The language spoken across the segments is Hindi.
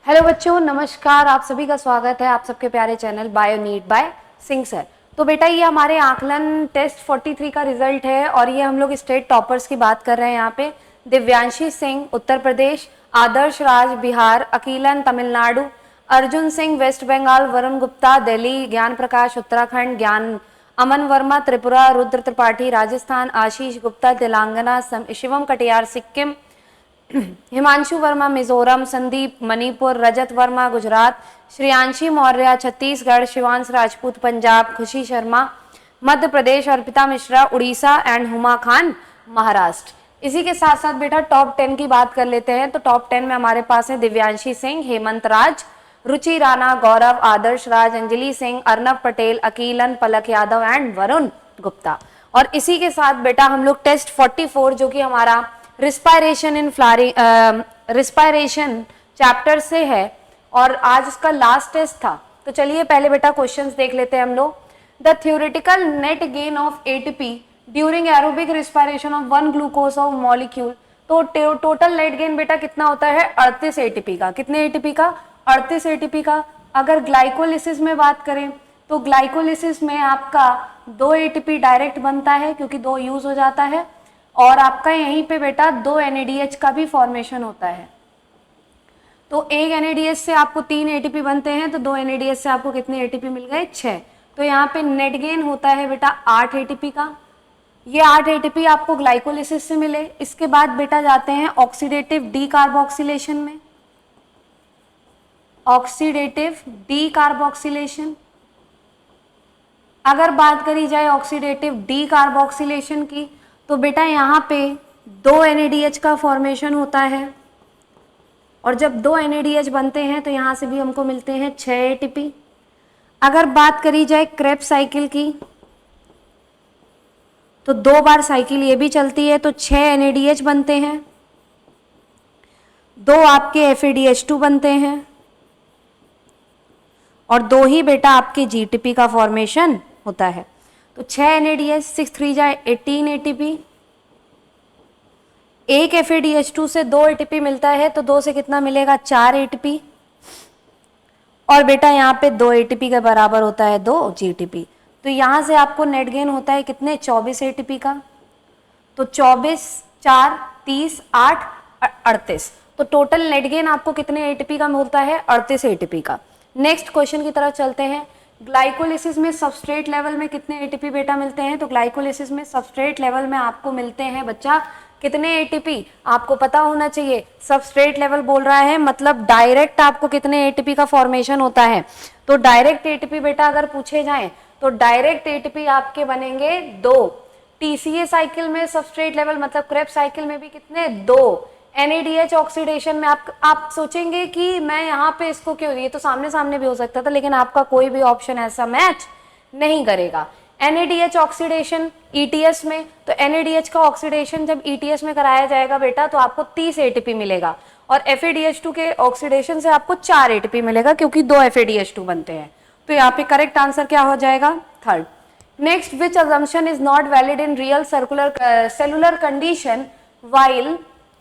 हेलो बच्चों, नमस्कार। आप सभी का स्वागत है आप सबके प्यारे channel bio NEET by Singh sir. तो बेटा ये हमारे आकलन टेस्ट 43 का रिजल्ट है और ये हम लोग स्टेट टॉपर्स की बात कर रहे हैं। यहाँ पे दिव्यांशी सिंह उत्तर प्रदेश, आदर्श राज बिहार, अकीलन तमिलनाडु, अर्जुन सिंह वेस्ट बंगाल, वरुण गुप्ता दिल्ली, ज्ञान प्रकाश उत्तराखंड, ज्ञान अमन वर्मा त्रिपुरा, रुद्र त्रिपाठी राजस्थान, आशीष गुप्ता तेलंगाना, शिवम कटियार सिक्किम, हिमांशु वर्मा मिजोरम, संदीप मणिपुर, रजत वर्मा गुजरात, श्रेयांशी मौर्य छत्तीसगढ़, शिवांश राजपूत पंजाब, खुशी शर्मा मध्य प्रदेश, अर्पिता मिश्रा उड़ीसा एंड हुमा खान महाराष्ट्र। इसी के साथ साथ बेटा टॉप 10 की बात कर लेते हैं। तो टॉप 10 में हमारे पास है दिव्यांशी सिंह, हेमंत राज, रुचि राणा, गौरव, आदर्श राज, अंजलि सिंह, अर्नब पटेल, अकीलन, पलक यादव एंड वरुण गुप्ता। और इसी के साथ बेटा हम लोग टेस्ट 44 जो कि हमारा रिस्पायरेशन चैप्टर से है और आज इसका लास्ट टेस्ट था। तो चलिए पहले बेटा क्वेश्चंस देख लेते हैं हम लोग। The theoretical net gain of ATP during aerobic respiration of 1 glucose of molecule. तो टोटल नेट गेन बेटा कितना होता है? 38 एटीपी का। कितने एटीपी का? 38 एटीपी का। अगर ग्लाइकोलिसिस में बात करें तो ग्लाइकोलिसिस में आपका 2 एटीपी डायरेक्ट बनता है क्योंकि 2 यूज हो जाता है और आपका यहीं पे बेटा 2 NADH का भी फॉर्मेशन होता है। तो एक NADH से आपको 3 ATP बनते हैं तो 2 NADH से आपको कितने ATP मिल गए? 6। तो यहाँ पे नेट गेन होता है बेटा 8 ATP का। ये 8 ATP आपको ग्लाइकोलिसिस से मिले। इसके बाद बेटा जाते हैं ऑक्सीडेटिव डीकार्बोक्सिलेशन में। ऑक्सीडेटिव डीकार्बोक्सिलेशन, अगर बात करी जाए ऑक्सीडेटिव डीकार्बोक्सिलेशन की तो बेटा यहाँ पे 2 NADH का फॉर्मेशन होता है और जब 2 NADH बनते हैं तो यहाँ से भी हमको मिलते हैं 6 ATP। अगर बात करी जाए क्रेब्स साइकिल की तो 2 बार साइकिल ये भी चलती है तो 6 NADH बनते हैं, 2 आपके FADH2 बनते हैं और 2 ही बेटा आपके GTP का फॉर्मेशन होता है। तो 6 NADH, 6 3 जाए 18 ATP। एक FADH2 से 2 ATP मिलता है तो 2 से कितना मिलेगा? 4 ATP और बेटा यहाँ पे 2 ATP के बराबर होता है 2 GTP। तो यहाँ से आपको नेट गेन होता है कितने? 24 ATP का। तो 24 4 30 8 38। तो टोटल नेट गेन आपको कितने ATP का मिलता है? 38 ATP का। नेक्स्ट क्वेश्चन की तरफ चलते हैं। ग्लाइकोलिसिस में सबस्ट्रेट लेवल में कितने ATP बेटा मिलते हैं? तो ग्लाइकोलिसिस में सबस्ट्रेट लेवल में आपको मिलते हैं बच्चा कितने ATP? आपको पता होना चाहिए। सबस्ट्रेट लेवल बोल रहा है मतलब डायरेक्ट आपको कितने ATP का फॉर्मेशन होता है। तो डायरेक्ट ATP बेटा अगर पूछे जाएं तो डायरेक्ट ATP आपके बनेंगे 2। TCA साइकिल में सबस्ट्रेट लेवल मतलब क्रेब्स साइकिल में भी कितने? 2। NADH ऑक्सीडेशन में आप सोचेंगे कि मैं यहाँ पे इसको क्यों, ये तो सामने सामने भी हो सकता था, लेकिन आपका कोई भी ऑप्शन ऐसा मैच नहीं करेगा। NADH ऑक्सीडेशन ETS में, तो NADH का ऑक्सीडेशन जब ETS में कराया जाएगा बेटा तो आपको 30 ATP मिलेगा और FADH2 के ऑक्सीडेशन से आपको 4 ATP मिलेगा क्योंकि 2 FADH2 बनते हैं। तो यहाँ पे करेक्ट आंसर क्या हो जाएगा? 3rd। Next, which assumption is not valid in real cellular condition while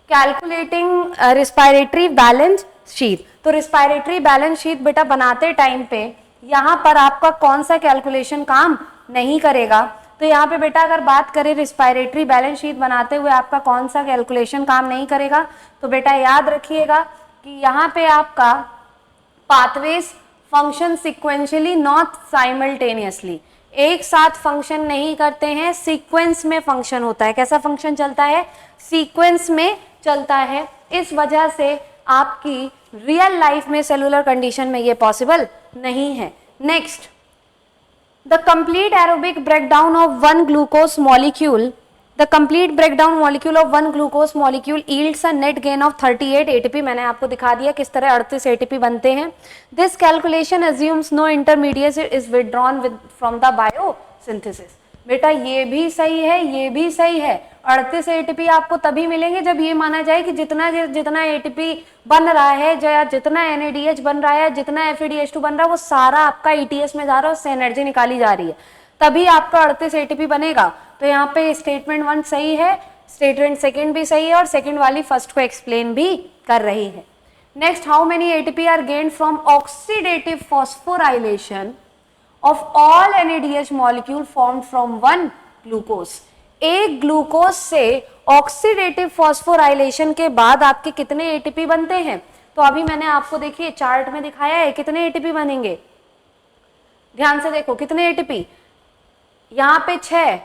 calculating respiratory balance sheet. तो रिस्पायरेटरी बैलेंस शीट बेटा बनाते टाइम पे यहाँ पर आपका कौन सा कैलकुलेशन काम नहीं करेगा? तो यहाँ पे बेटा अगर बात करें रिस्पायरेटरी बैलेंस शीट बनाते हुए आपका कौन सा कैलकुलेशन काम नहीं करेगा, तो बेटा याद रखिएगा कि यहाँ पे आपका pathways function sequentially not simultaneously, एक साथ फंक्शन नहीं करते हैं, सीक्वेंस में फंक्शन होता है। कैसा फंक्शन चलता है? सीक्वेंस में चलता है। इस वजह से आपकी रियल लाइफ में सेलुलर कंडीशन में ये पॉसिबल नहीं है। Next, the complete aerobic breakdown of 1 glucose molecule, the complete breakdown molecule of 1 glucose molecule yields a net gain of 38 ATP। मैंने आपको दिखा दिया किस तरह 38 ATP बनते हैं। This calculation assumes no intermediate is withdrawn from the biosynthesis. बेटा ये भी सही है, ये भी सही है। 38 ATP आपको तभी मिलेंगे जब ये माना जाए कि जितना ATP बन रहा है या जितना NADH बन रहा है, जितना FADH2 बन रहा है, वो सारा आपका ETS में जा रहा है, उससे एनर्जी निकाली जा रही है, तभी आपका 38 ATP बनेगा। तो यहाँ पे स्टेटमेंट 1 सही है, स्टेटमेंट सेकंड भी सही है और सेकंड वाली फर्स्ट को एक्सप्लेन भी कर रही है। Next, how many ATP are gained from oxidative phosphorylation of all NADH molecule formed from one glucose. एक ग्लूकोज से ऑक्सीडेटिव फॉस्फोराइलेशन के बाद आपके कितने एटीपी बनते हैं? तो अभी मैंने आपको देखिए चार्ट में दिखाया है कितने एटीपी बनेंगे, ध्यान से देखो कितने एटीपी, यहाँ पे 6,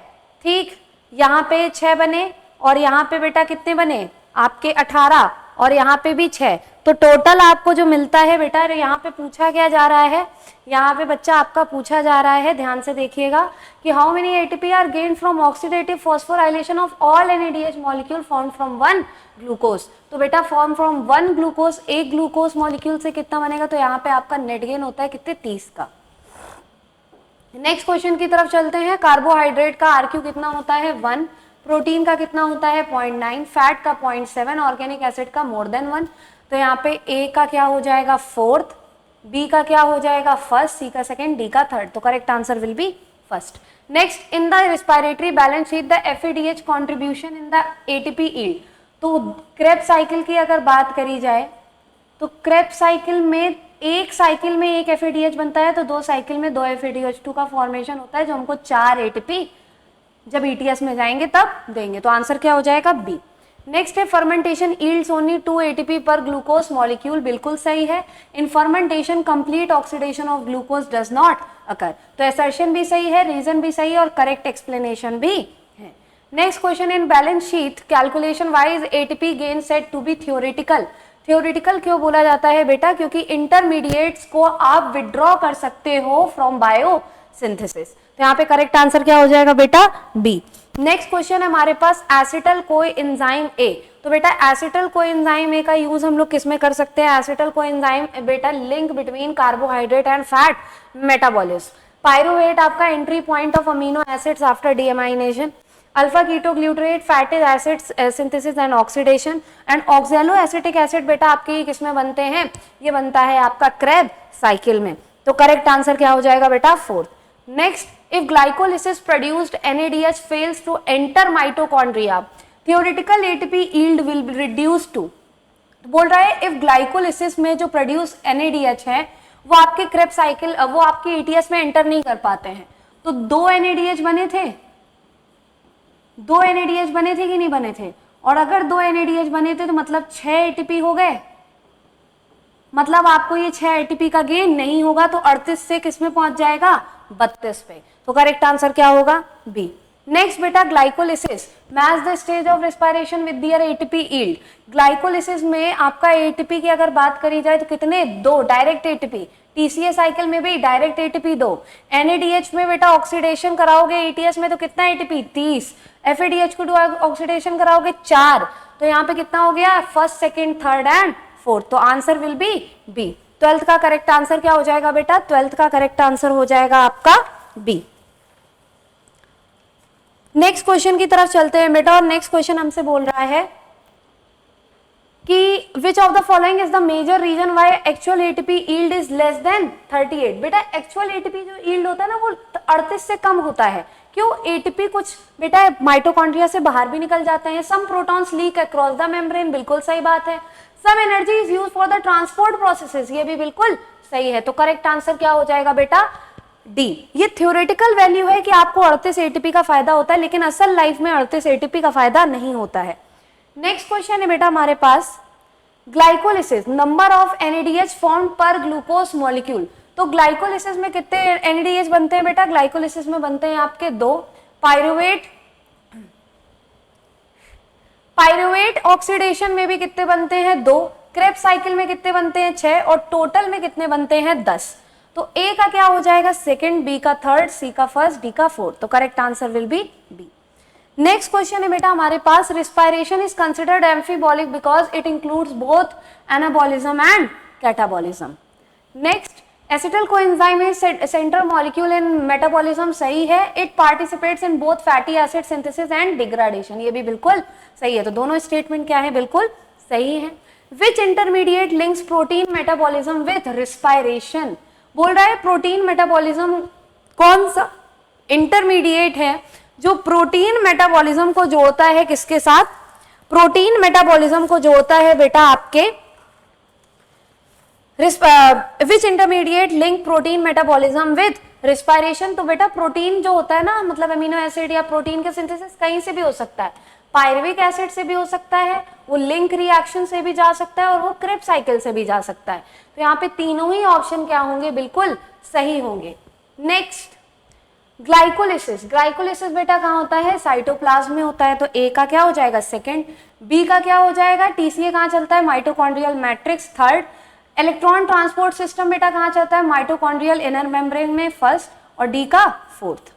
ठीक, यहाँ पे 6 बने और यहाँ पे बेटा कितने बने आपके 18 और यहाँ पे भी 6। तो टोटल आपको जो मिलता है बेटा, यहाँ पे पूछा क्या जा रहा है, यहाँ पे बच्चा आपका पूछा जा रहा है, ध्यान से देखिएगा कि how many ATP are gained from oxidative phosphorylation of all NADH molecule form from one glucose. तो बेटा फॉर्म फ्रॉम वन ग्लूकोज, एक ग्लूकोज मॉलिक्यूल से कितना बनेगा, तो यहाँ पे आपका नेट गेन होता है कितने, 30 का। नेक्स्ट क्वेश्चन की तरफ चलते हैं। कार्बोहाइड्रेट का RQ कितना होता है, 1, प्रोटीन का कितना होता है 0.9, फैट का 0.7, ऑर्गेनिक एसिड का मोर देन 1। तो यहाँ पे A का क्या हो जाएगा 4th, B का क्या हो जाएगा 1st, C का 2nd, D का 3rd। तो correct answer will B 1st। Next, in the respiratory balance sheet the FADH contribution in the ATP yield. तो क्रेब्स साइकिल की अगर बात करी जाए तो क्रेब्स साइकिल में एक साइकिल में एक FADH बनता है, तो 2 साइकिल में 2 FADH2 का फॉर्मेशन होता है, जो हमको 4 ATP जब ETS में जाएंगे तब देंगे। तो आंसर क्या हो जाएगा B। नेक्स्ट है, fermentation yields only 2 ATP per glucose molecule, बिल्कुल सही है। In fermentation complete oxidation of glucose does not occur. तो असर्शन भी सही है, रीजन भी सही है और करेक्ट एक्सप्लेनेशन भी है। Next question, in balance sheet calculation wise ATP gain set to be theoretical. Theoretical क्यों बोला जाता है बेटा, क्योंकि इंटरमीडिएट्स को आप विड्रॉ कर सकते हो फ्रॉम बायोसिंथेसिस। तो यहाँ पे करेक्ट आंसर क्या हो जाएगा बेटा, बी। नेक्स्ट क्वेश्चन है हमारे पास, एसिटल कोएंजाइम ए। तो बेटा एसिटल कोएंजाइम ए का यूज हम लोग किस में कर सकते हैं? एसिटल कोएंजाइम बेटा link between carbohydrate and fat metabolism. Pyruvate आपका entry point of amino acids after deamination. Alpha ketoglutarate fatty acids synthesis and oxidation. And oxaloacetic acid बेटा आपके किस में बनते हैं? ये बनता है आपका क्रेब साइकिल में। तो करेक्ट आंसर क्या हो जाएगा बेटा, 4th। Next, if glycolysis produced NADH fails to enter mitochondria, theoretical ATP yield will be reduced to। बोल रहा है if glycolysis में जो प्रोड्यूस NADH है वो आपके क्रेब साइकिल, वो आपके ETS में एंटर नहीं कर पाते हैं। तो 2 NADH बने थे, 2 NADH बने थे कि नहीं बने थे? और अगर 2 NADH बने थे तो मतलब 6 ATP हो गए, मतलब आपको ये 6 ATP का गेन नहीं होगा, तो 38 से किस में पहुंच जाएगा, 32 पे। तो करेक्ट आंसर क्या होगा, बी। नेक्स्ट बेटा, glycolysis match the stage of respiration with their ATP yield. Glycolysis में आपका ATP की अगर बात करी जाए तो कितने, 2 डायरेक्ट ATP। TCA साइकिल में भी डायरेक्ट ATP 2। NADH में बेटा ऑक्सीडेशन कराओगे ETS में तो कितना ATP, 30। FADH को ऑक्सीडेशन कराओगे 4। तो यहाँ पे कितना हो गया, 1st, 2nd, 3rd and 4th। तो answer will be B. 12th का करेक्ट आंसर क्या हो जाएगा बेटा, 12th का करेक्ट आंसर हो जाएगा आपका बी। नेक्स्ट क्वेश्चन की तरफ चलते हैं बेटा, और नेक्स्ट क्वेश्चन हमसे बोल रहा है कि which of the following is the major reason why actual ATP yield is less than 38। बेटा एक्चुअल ATP जो यील्ड होता है ना वो 38 से कम होता है। क्यों? ATP कुछ बेटा माइटोकॉन्ड्रिया से बाहर भी निकल जाते हैं। Some protons leak across the membrane, बिल्कुल सही बात है। Some energy is used for the transport processes, ये भी बिल्कुल सही है। तो करेक्ट आंसर क्या हो जाएगा बेटा, डी। ये थ्योरेटिकल वैल्यू है कि आपको 38 ATP का फायदा होता है, लेकिन असल लाइफ में 38 ATP का फायदा नहीं होता है। नेक्स्ट क्वेश्चन है बेटा हमारे पास, glycolysis number of NADH form per glucose molecule. तो ग्लाइकोलिसिस में कितने NADH बनते हैं बेटा? ग्लाइकोलिसिस में बनते हैं आपके 2। पायरुवेट ऑक्सीडेशन में भी कितने बनते हैं, 2। क्रेब साइकिल में कितने बनते हैं, 6। और टोटल में कितने बनते हैं, 10। तो ए का क्या हो जाएगा, 2nd, बी का 3rd, सी का 1st, डी का 4th। तो correct answer will be B. Next question है बेटा हमारे पास, respiration is considered amphibolic because it includes both anabolism and catabolism. Next, acetyl coenzyme is central molecule in metabolism, सही है। It participates in both fatty acid synthesis and degradation, ये भी बिल्कुल सही है। तो दोनों स्टेटमेंट क्या है, बिल्कुल सही है। Which intermediate links protein metabolism with respiration. बोल रहा है प्रोटीन मेटाबॉलिज्म कौन सा इंटरमीडिएट है जो प्रोटीन मेटाबॉलिज्म को जोड़ता है, किसके साथ? प्रोटीन मेटाबॉलिज्म को जोड़ता है बेटा आपके which intermediate link protein metabolism with respiration. तो बेटा प्रोटीन जो होता है ना, मतलब अमीनो एसिड या प्रोटीन का सिंथेसिस कहीं से भी हो सकता है, पायरुविक एसिड से भी हो सकता है, वो लिंक रिएक्शन से भी जा सकता है, और वो क्रेब्स साइकिल से भी जा सकता है। तो यहाँ पे तीनों ही ऑप्शन क्या होंगे, बिल्कुल सही होंगे। Next glycolysis. ग्लाइकोलिसिस बेटा कहाँ होता है, साइटोप्लाज्म में होता है, तो ए का क्या हो जाएगा, सेकंड। बी का क्या हो जाएगा, टीसीए कहाँ चलता है, mitochondrial matrix, third. Electron transport system बेटा कहाँ चलता है, माइटोकॉन्ड्रियल इनर मेम्ब्रेन में, फर्स्ट, और डी का फोर्थ।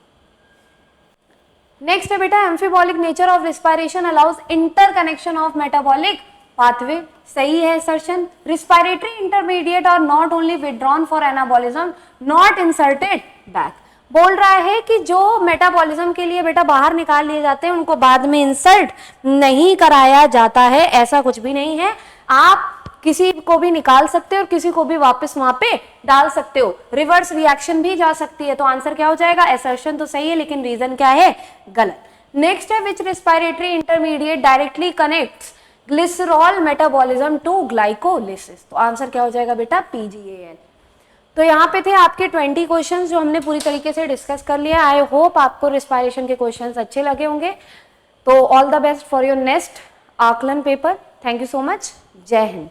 नेक्स्ट है बेटा amphibolic nature of respiration allows interconnection of metabolic pathway. सही है assertion. Respiratory intermediate are not only withdrawn for anabolism not inserted back. बोल रहा है कि जो मेटाबॉलिज्म के लिए बेटा बाहर निकाल लिए जाते हैं उनको बाद में इंसर्ट नहीं कराया जाता है, ऐसा कुछ भी नहीं है। आप किसी को भी निकाल सकते हो और किसी को भी वापस वहां पे डाल सकते हो, रिवर्स रिएक्शन भी जा सकती है। तो आंसर क्या हो जाएगा, असर्शन तो सही है लेकिन रीजन क्या है, गलत। नेक्स्ट है which respiratory intermediate directly connects glycerol metabolism to glycolysis. तो आंसर क्या हो जाएगा बेटा, PGAL। तो यहाँ पे थे आपके 20 क्वेश्चंस जो हमने पूरी तरीके से डिस्कस कर लिया। आई होप आपको रिस्पायरेशन के क्वेश्चंस अच्छे लगे होंगे। तो all the best for your next आकलन paper. Thank you so much. जय हिंद।